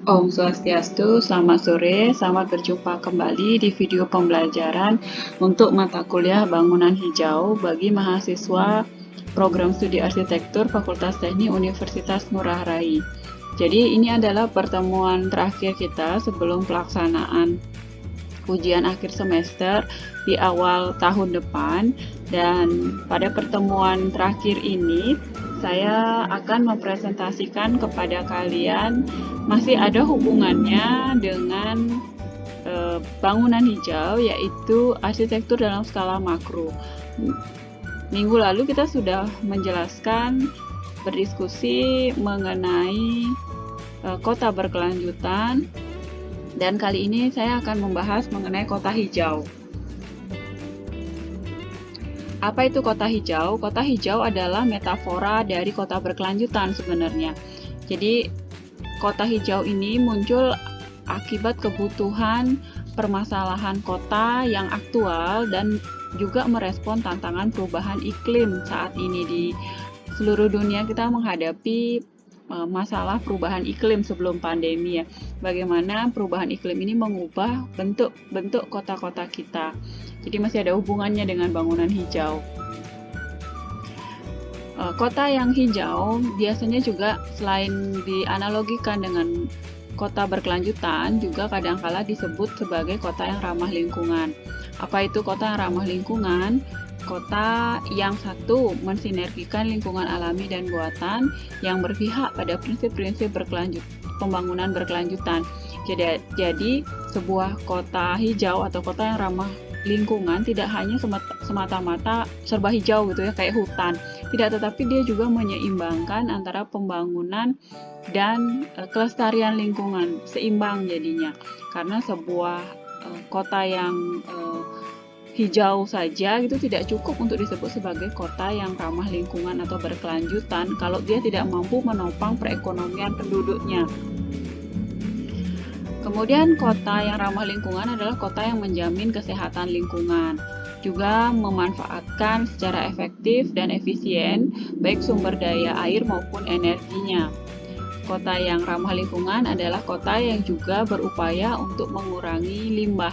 Om Swastiastu, selamat sore, selamat berjumpa kembali di video pembelajaran untuk mata kuliah bangunan hijau bagi mahasiswa program studi arsitektur Fakultas Teknik Universitas Ngurah Rai. Jadi ini adalah pertemuan terakhir kita sebelum pelaksanaan ujian akhir semester di awal tahun depan, dan pada pertemuan terakhir ini saya akan mempresentasikan kepada kalian masih ada hubungannya dengan bangunan hijau, yaitu arsitektur dalam skala makro. Minggu lalu kita sudah menjelaskan, berdiskusi mengenai kota berkelanjutan, dan kali ini saya akan membahas mengenai kota hijau. Apa itu kota hijau? Kota hijau adalah metafora dari kota berkelanjutan sebenarnya. Jadi kota hijau ini muncul akibat kebutuhan permasalahan kota yang aktual dan juga merespon tantangan perubahan iklim saat ini. Di seluruh dunia kita menghadapi masalah perubahan iklim sebelum pandemi ya. Bagaimana perubahan iklim ini mengubah bentuk kota-kota kita. Jadi masih ada hubungannya dengan bangunan hijau. Kota yang hijau biasanya juga selain dianalogikan dengan kota berkelanjutan, juga kadangkala disebut sebagai kota yang ramah lingkungan. Apa itu kota yang ramah lingkungan? Kota yang satu mensinergikan lingkungan alami dan buatan yang berpihak pada prinsip-prinsip pembangunan berkelanjutan. Jadi sebuah kota hijau atau kota yang ramah lingkungan tidak hanya semata-mata serba hijau gitu ya, kayak hutan. Tidak, tetapi dia juga menyeimbangkan antara pembangunan dan kelestarian lingkungan, seimbang jadinya. Karena sebuah kota yang hijau saja itu tidak cukup untuk disebut sebagai kota yang ramah lingkungan atau berkelanjutan kalau dia tidak mampu menopang perekonomian penduduknya. Kemudian kota yang ramah lingkungan adalah kota yang menjamin kesehatan lingkungan, juga memanfaatkan secara efektif dan efisien baik sumber daya air maupun energinya. Kota yang ramah lingkungan adalah kota yang juga berupaya untuk mengurangi limbah.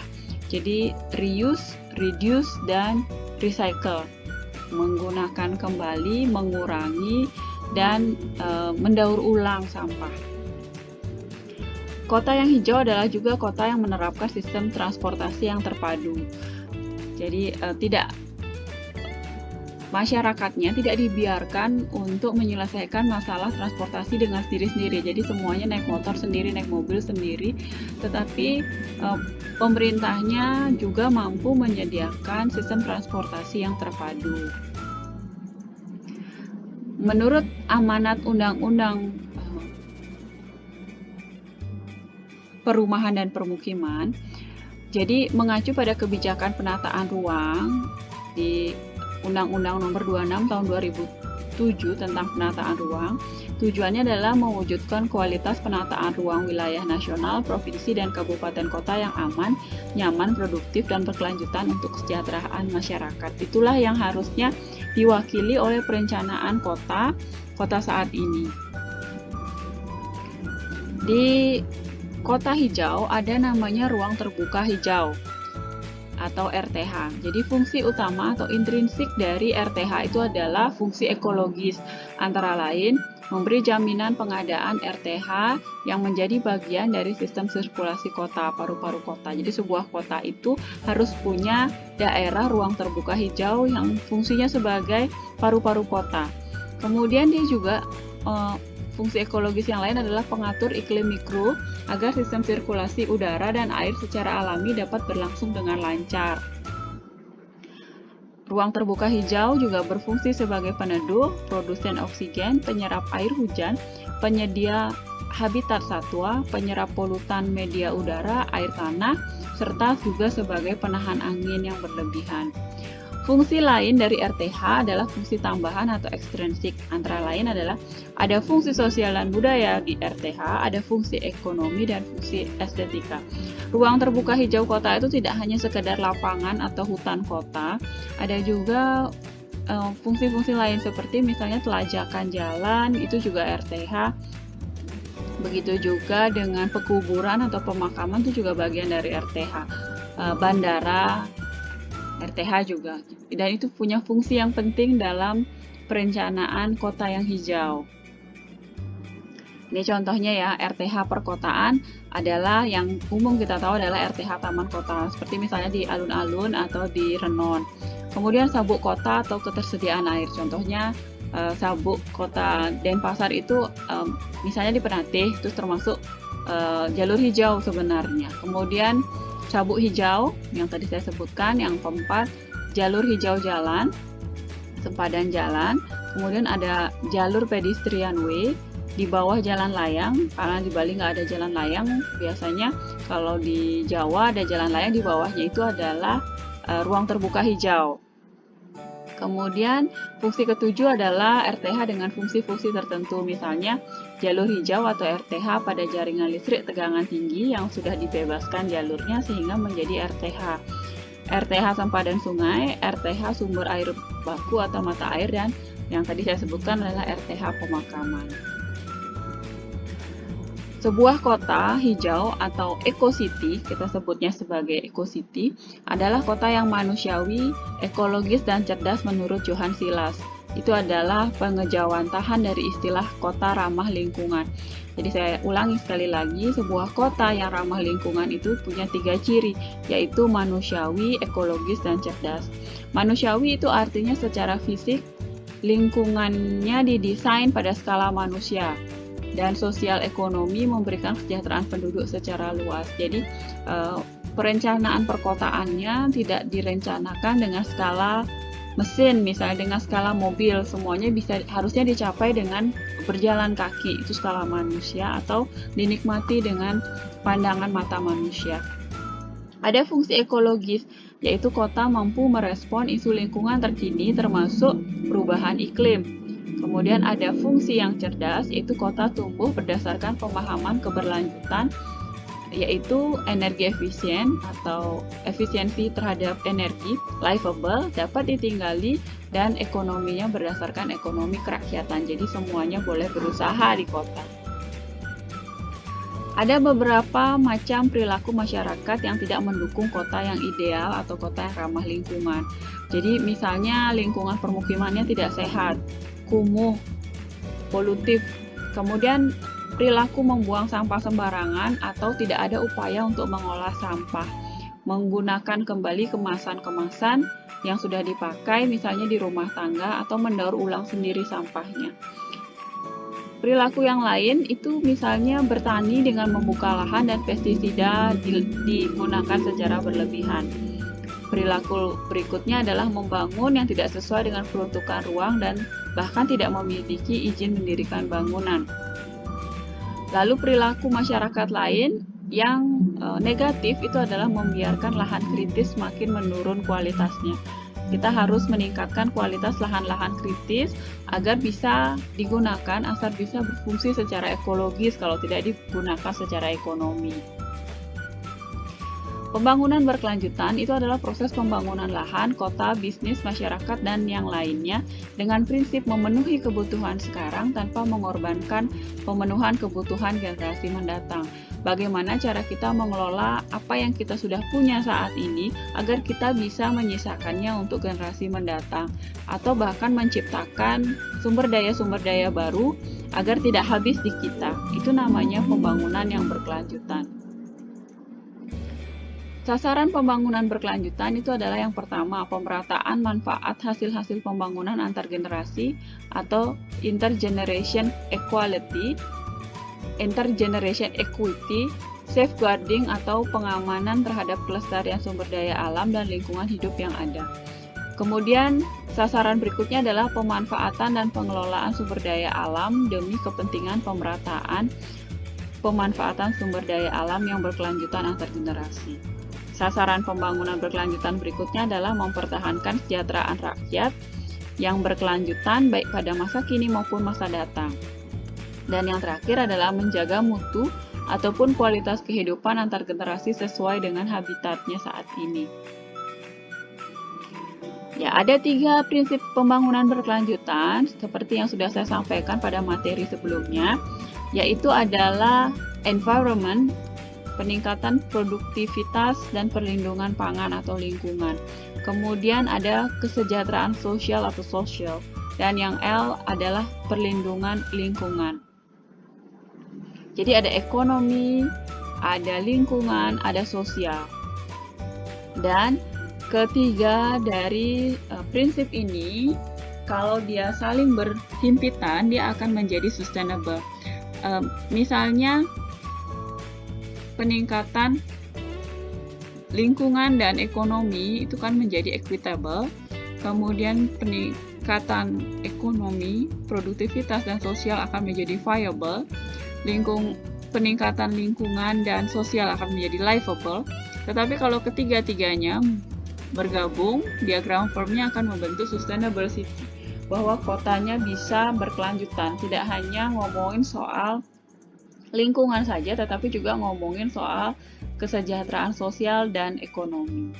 Jadi reuse, reduce, dan recycle. Menggunakan kembali, mengurangi, dan mendaur ulang sampah. Kota yang hijau adalah juga kota yang menerapkan sistem transportasi yang terpadu. Jadi masyarakatnya tidak dibiarkan untuk menyelesaikan masalah transportasi dengan sendiri-sendiri. Jadi semuanya naik motor sendiri, naik mobil sendiri, tetapi pemerintahnya juga mampu menyediakan sistem transportasi yang terpadu. Menurut amanat Undang-Undang Perumahan dan Permukiman, jadi mengacu pada kebijakan penataan ruang di Undang-Undang Nomor 26 Tahun 2007 tentang penataan ruang, tujuannya adalah mewujudkan kualitas penataan ruang wilayah nasional, provinsi, dan kabupaten kota yang aman, nyaman, produktif, dan berkelanjutan untuk kesejahteraan masyarakat. Itulah yang harusnya diwakili oleh perencanaan kota saat ini. Di kota hijau ada namanya ruang terbuka hijau atau RTH. Jadi fungsi utama atau intrinsik dari RTH itu adalah fungsi ekologis, antara lain memberi jaminan pengadaan RTH yang menjadi bagian dari sistem sirkulasi kota, paru-paru kota. Jadi sebuah kota itu harus punya daerah ruang terbuka hijau yang fungsinya sebagai paru-paru kota. Kemudian dia juga fungsi ekologis yang lain adalah pengatur iklim mikro agar sistem sirkulasi udara dan air secara alami dapat berlangsung dengan lancar. Ruang terbuka hijau juga berfungsi sebagai peneduh, produsen oksigen, penyerap air hujan, penyedia habitat satwa, penyerap polutan media udara, air tanah, serta juga sebagai penahan angin yang berlebihan. Fungsi lain dari RTH adalah fungsi tambahan atau ekstrinsik. Antara lain adalah ada fungsi sosial dan budaya di RTH, ada fungsi ekonomi dan fungsi estetika. Ruang terbuka hijau kota itu tidak hanya sekedar lapangan atau hutan kota, ada juga fungsi-fungsi lain seperti misalnya telajakan jalan, itu juga RTH. Begitu juga dengan pekuburan atau pemakaman itu juga bagian dari RTH. Bandara, RTH juga. Dan itu punya fungsi yang penting dalam perencanaan kota yang hijau. Ini contohnya ya, RTH perkotaan adalah yang umum kita tahu adalah RTH taman kota, seperti misalnya di alun-alun atau di Renon. Kemudian sabuk kota atau ketersediaan air, contohnya sabuk kota Denpasar itu misalnya di Penatih, itu termasuk jalur hijau sebenarnya. Kemudian sabuk hijau yang tadi saya sebutkan, yang keempat jalur hijau jalan, sempadan jalan, kemudian ada jalur pedestrian way, di bawah jalan layang, karena di Bali nggak ada jalan layang, biasanya kalau di Jawa ada jalan layang, di bawahnya itu adalah ruang terbuka hijau. Kemudian fungsi ketujuh adalah RTH dengan fungsi-fungsi tertentu, misalnya jalur hijau atau RTH pada jaringan listrik tegangan tinggi yang sudah dibebaskan jalurnya sehingga menjadi RTH. RTH sempadan sungai, RTH sumber air baku atau mata air, dan yang tadi saya sebutkan adalah RTH pemakaman. Sebuah kota hijau atau eco-city, kita sebutnya sebagai eco-city, adalah kota yang manusiawi, ekologis, dan cerdas menurut Johan Silas. Itu adalah pengejawantahan dari istilah kota ramah lingkungan. Jadi saya ulangi sekali lagi, sebuah kota yang ramah lingkungan itu punya 3 ciri, yaitu manusiawi, ekologis, dan cerdas. Manusiawi itu artinya secara fisik, lingkungannya didesain pada skala manusia, dan sosial ekonomi memberikan kesejahteraan penduduk secara luas. Jadi perencanaan perkotaannya tidak direncanakan dengan skala mesin, misalnya dengan skala mobil, semuanya harusnya dicapai dengan berjalan kaki, itu skala manusia, atau dinikmati dengan pandangan mata manusia. Ada fungsi ekologis, yaitu kota mampu merespon isu lingkungan terkini termasuk perubahan iklim. Kemudian ada fungsi yang cerdas, yaitu kota tumbuh berdasarkan pemahaman keberlanjutan, yaitu energi efisien atau efisiensi terhadap energi, livable, dapat ditinggali, dan ekonominya berdasarkan ekonomi kerakyatan. Jadi semuanya boleh berusaha di kota. Ada beberapa macam perilaku masyarakat yang tidak mendukung kota yang ideal atau kota yang ramah lingkungan. Jadi misalnya lingkungan permukimannya tidak sehat, kumuh, polutif, kemudian perilaku membuang sampah sembarangan atau tidak ada upaya untuk mengolah sampah, menggunakan kembali kemasan-kemasan yang sudah dipakai misalnya di rumah tangga atau mendaur ulang sendiri sampahnya. Perilaku yang lain itu misalnya bertani dengan membuka lahan dan pestisida digunakan secara berlebihan. Perilaku berikutnya adalah membangun yang tidak sesuai dengan peruntukan ruang dan bahkan tidak memiliki izin mendirikan bangunan. Lalu perilaku masyarakat lain yang negatif itu adalah membiarkan lahan kritis semakin menurun kualitasnya. Kita harus meningkatkan kualitas lahan-lahan kritis agar bisa digunakan, agar bisa berfungsi secara ekologis kalau tidak digunakan secara ekonomi. Pembangunan berkelanjutan itu adalah proses pembangunan lahan, kota, bisnis, masyarakat, dan yang lainnya dengan prinsip memenuhi kebutuhan sekarang tanpa mengorbankan pemenuhan kebutuhan generasi mendatang. Bagaimana cara kita mengelola apa yang kita sudah punya saat ini agar kita bisa menyisakannya untuk generasi mendatang, atau bahkan menciptakan sumber daya baru agar tidak habis di kita. Itu namanya pembangunan yang berkelanjutan. Sasaran pembangunan berkelanjutan itu adalah yang pertama, pemerataan manfaat hasil-hasil pembangunan antar generasi atau intergeneration equality, safeguarding atau pengamanan terhadap kelestarian sumber daya alam dan lingkungan hidup yang ada. Kemudian sasaran berikutnya adalah pemanfaatan dan pengelolaan sumber daya alam demi kepentingan pemanfaatan sumber daya alam yang berkelanjutan antar generasi. Sasaran pembangunan berkelanjutan berikutnya adalah mempertahankan kesejahteraan rakyat yang berkelanjutan baik pada masa kini maupun masa datang. Dan yang terakhir adalah menjaga mutu ataupun kualitas kehidupan antar generasi sesuai dengan habitatnya saat ini. Ya, ada 3 prinsip pembangunan berkelanjutan seperti yang sudah saya sampaikan pada materi sebelumnya. yaitu adalah environment, peningkatan produktivitas dan perlindungan pangan atau lingkungan. Kemudian ada kesejahteraan sosial atau social, dan yang L adalah perlindungan lingkungan. Jadi ada ekonomi, ada lingkungan, ada sosial. Dan ketiga dari prinsip ini, kalau dia saling berhimpitan, dia akan menjadi sustainable. Misalnya peningkatan lingkungan dan ekonomi itu kan menjadi equitable, kemudian peningkatan ekonomi, produktivitas dan sosial akan menjadi viable, peningkatan lingkungan dan sosial akan menjadi livable. Tetapi kalau ketiga-tiganya bergabung, diagram formnya akan membentuk sustainable city, bahwa kotanya bisa berkelanjutan, tidak hanya ngomongin soal lingkungan saja, tetapi juga ngomongin soal kesejahteraan sosial dan ekonomi.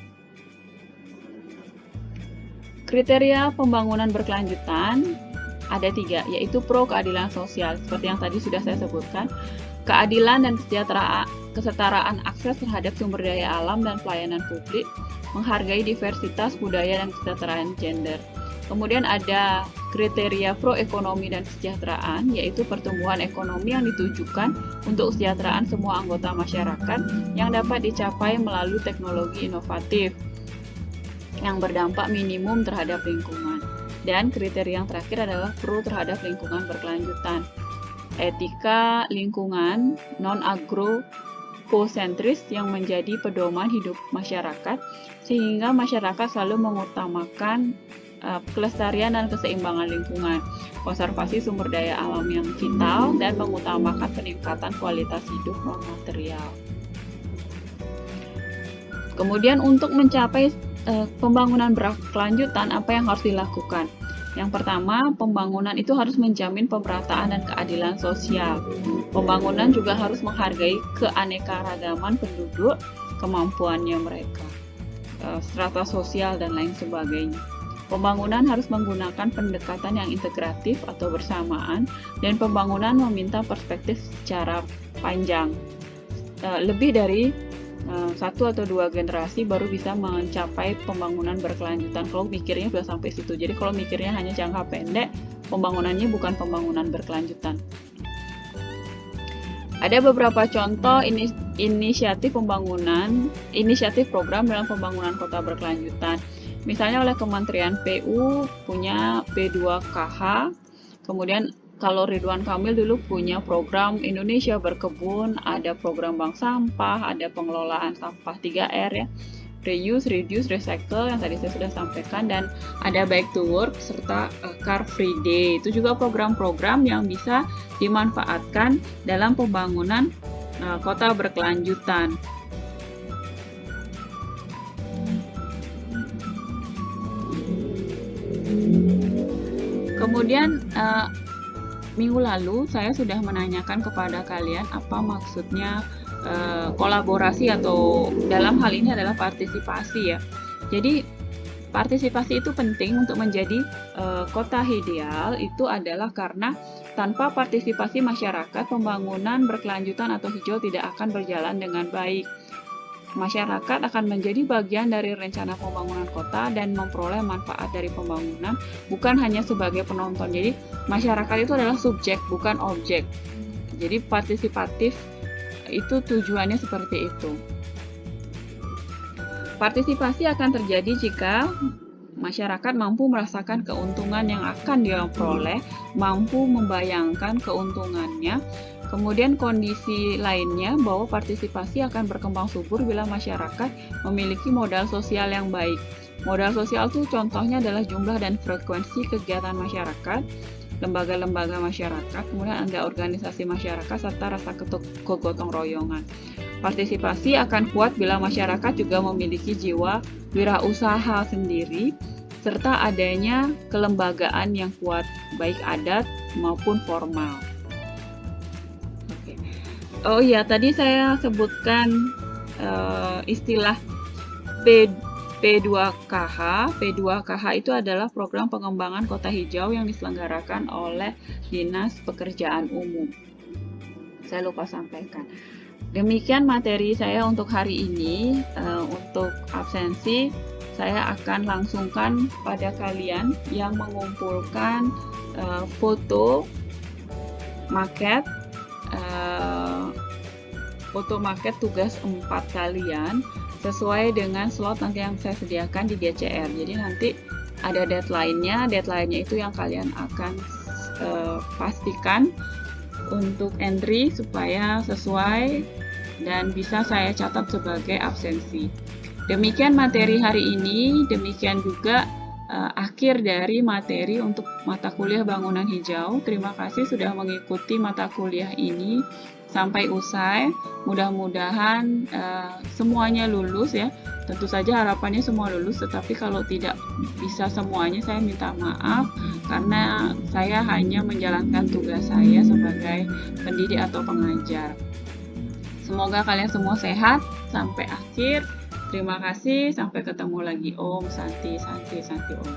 Kriteria pembangunan berkelanjutan ada 3, yaitu pro keadilan sosial, seperti yang tadi sudah saya sebutkan, keadilan dan kesetaraan akses terhadap sumber daya alam dan pelayanan publik, menghargai diversitas budaya dan kesejahteraan gender. Kemudian ada kriteria pro ekonomi dan kesejahteraan, yaitu pertumbuhan ekonomi yang ditujukan untuk kesejahteraan semua anggota masyarakat yang dapat dicapai melalui teknologi inovatif yang berdampak minimum terhadap lingkungan. Dan kriteria yang terakhir adalah pro terhadap lingkungan berkelanjutan, etika lingkungan non-agropocentris yang menjadi pedoman hidup masyarakat, sehingga masyarakat selalu mengutamakan kelestarian dan keseimbangan lingkungan, konservasi sumber daya alam yang vital, dan mengutamakan peningkatan kualitas hidup non-material. Kemudian untuk mencapai pembangunan berkelanjutan, apa yang harus dilakukan? Yang pertama, pembangunan itu harus menjamin pemerataan dan keadilan sosial. Pembangunan juga harus menghargai keanekaragaman penduduk, kemampuannya mereka, strata sosial, dan lain sebagainya. Pembangunan harus menggunakan pendekatan yang integratif atau bersamaan, dan pembangunan meminta perspektif secara panjang. Lebih dari 1 atau 2 generasi baru bisa mencapai pembangunan berkelanjutan kalau mikirnya sudah sampai situ. Jadi kalau mikirnya hanya jangka pendek, pembangunannya bukan pembangunan berkelanjutan. Ada beberapa contoh inisiatif program dalam pembangunan kota berkelanjutan. Misalnya oleh Kementerian PU punya P2KH, kemudian kalau Ridwan Kamil dulu punya program Indonesia Berkebun, ada program bank sampah, ada pengelolaan sampah 3R ya, reuse, reduce, recycle yang tadi saya sudah sampaikan, dan ada Bike to Work serta Car Free Day. Itu juga program-program yang bisa dimanfaatkan dalam pembangunan kota berkelanjutan. Kemudian minggu lalu saya sudah menanyakan kepada kalian apa maksudnya kolaborasi, atau dalam hal ini adalah partisipasi ya. Jadi partisipasi itu penting untuk menjadi kota ideal, itu adalah karena tanpa partisipasi masyarakat, pembangunan berkelanjutan atau hijau tidak akan berjalan dengan baik. Masyarakat akan menjadi bagian dari rencana pembangunan kota dan memperoleh manfaat dari pembangunan, bukan hanya sebagai penonton. Jadi masyarakat itu adalah subjek, bukan objek. Jadi partisipatif itu tujuannya seperti itu. Partisipasi akan terjadi jika masyarakat mampu merasakan keuntungan yang akan dia peroleh, mampu membayangkan keuntungannya. Kemudian kondisi lainnya bahwa partisipasi akan berkembang subur bila masyarakat memiliki modal sosial yang baik. Modal sosial itu contohnya adalah jumlah dan frekuensi kegiatan masyarakat, lembaga-lembaga masyarakat, kemudian ada organisasi masyarakat, serta rasa kegotong royongan. Partisipasi akan kuat bila masyarakat juga memiliki jiwa wirausaha sendiri, serta adanya kelembagaan yang kuat, baik adat maupun formal. Oh iya, tadi saya sebutkan istilah P2KH. P2KH itu adalah program pengembangan kota hijau yang diselenggarakan oleh Dinas Pekerjaan Umum. saya lupa sampaikan. Demikian materi saya untuk hari ini. Untuk absensi, saya akan langsungkan pada kalian yang mengumpulkan foto maket tugas 4 kalian sesuai dengan slot nanti yang saya sediakan di GCR. Jadi nanti ada deadline-nya itu yang kalian akan pastikan untuk entry supaya sesuai dan bisa saya catat sebagai absensi. Demikian materi hari ini, demikian juga akhir dari materi untuk mata kuliah bangunan hijau. Terima kasih sudah mengikuti mata kuliah ini sampai usai. Mudah-mudahan semuanya lulus ya. Tentu saja harapannya semua lulus, tetapi kalau tidak bisa semuanya saya minta maaf karena saya hanya menjalankan tugas saya sebagai pendidik atau pengajar. Semoga kalian semua sehat sampai akhir. Terima kasih, sampai ketemu lagi. Om Santi Santi Santi Om.